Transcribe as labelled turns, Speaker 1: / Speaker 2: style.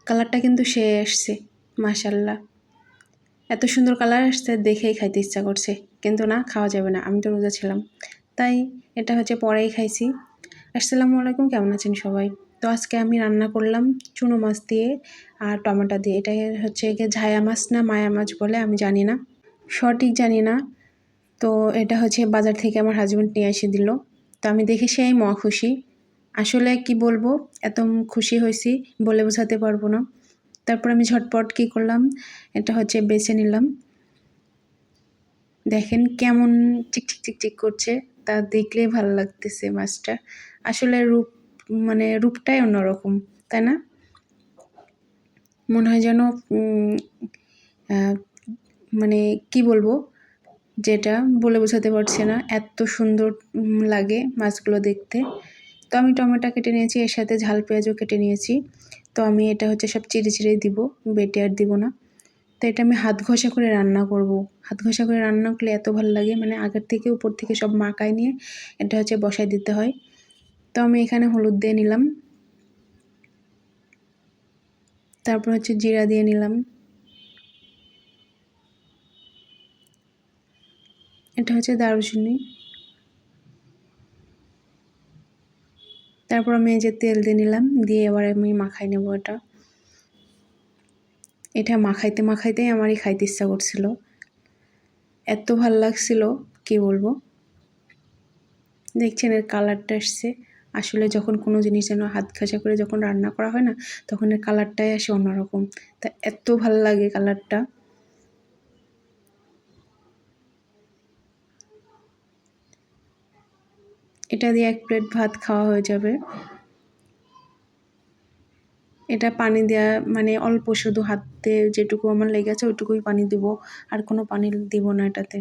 Speaker 1: কালারটা কিন্তু সে আসছে, মাশাল্লাহ। এত সুন্দর কালার আসছে, দেখেই খাইতে ইচ্ছা করছে, কিন্তু না, খাওয়া যাবে না, আমি তো রোজা ছিলাম, তাই এটা হচ্ছে পরেই খাইছি। আসসালামু আলাইকুম, কেমন আছেন সবাই? তো আজকে আমি রান্না করলাম চুনো মাছ দিয়ে আর টমেটো দিয়ে। এটা হচ্ছে গিয়ে ঝায়া মাছ না মায়া মাছ বলে, আমি জানি না, সঠিক জানি না। তো এটা হচ্ছে বাজার থেকে আমার হাজব্যান্ড নিয়ে এসে দিল। তো আমি দেখে সেই খুশি। আসলে কি বলবো, এত খুশি হয়েছি বলে বোঝাতে পারবো না। তারপর আমি ঝটপট কি করলাম, এটা হচ্ছে বেছে নিলাম। দেখেন কেমন চিকচিক চিকচিক করছে, তা দেখলেই ভালো লাগতেছে মাছটা। আসলে মানে রূপটাই অন্যরকম, তাই না? মনে হয় যেন মানে কি বলবো, যেটা বলে বোঝাতে পারছি না, এত সুন্দর লাগে মাছগুলো দেখতে। তো আমি টমেটো কেটে নিয়েছি, এর সাথে ঝাল পেঁয়াজও কেটে নিয়েছি। তো আমি এটা হচ্ছে সব চিড়ে চিড়ে দিব, বেটে আর দিব না। তো এটা আমি হাত ঘষা করে রান্না করব। হাত ঘষা করে রান্না করলে এত ভালো লাগে, মানে আগের থেকে উপর থেকে সব মাখায় নিয়ে এটা হচ্ছে বসায় দিতে হয়। তো আমি এখানে হলুদ দিয়ে নিলাম, তারপর হচ্ছে জিরা দিয়ে নিলাম। এটা হচ্ছে দারুচিনি। তারপর আমি এই যে তেল দিয়ে নিলাম, দিয়ে এবার আমি মাখাই নেব। এটা মাখাইতে মাখাইতেই আমারই খাইতে ইচ্ছা করছিল, এত ভাল লাগছিল কি বলবো। দেখছেন এর কালারটা আসছে। আসলে যখন কোনো জিনিস যেন হাত ঘষা করে যখন রান্না করা হয় না, তখন এর কালারটাই আসে অন্যরকম। তা এত ভাল লাগে কালারটা। এটা দিয়ে 1 প্লেট ভাত খাওয়া হয়ে যাবে। এটা পানি দেওয়া মানে অল্প, শুধু হাতে যেটুকু আমার লেগেছে ওইটুকুই পানি দিব, আর কোনো পানি দিব না এটাতে।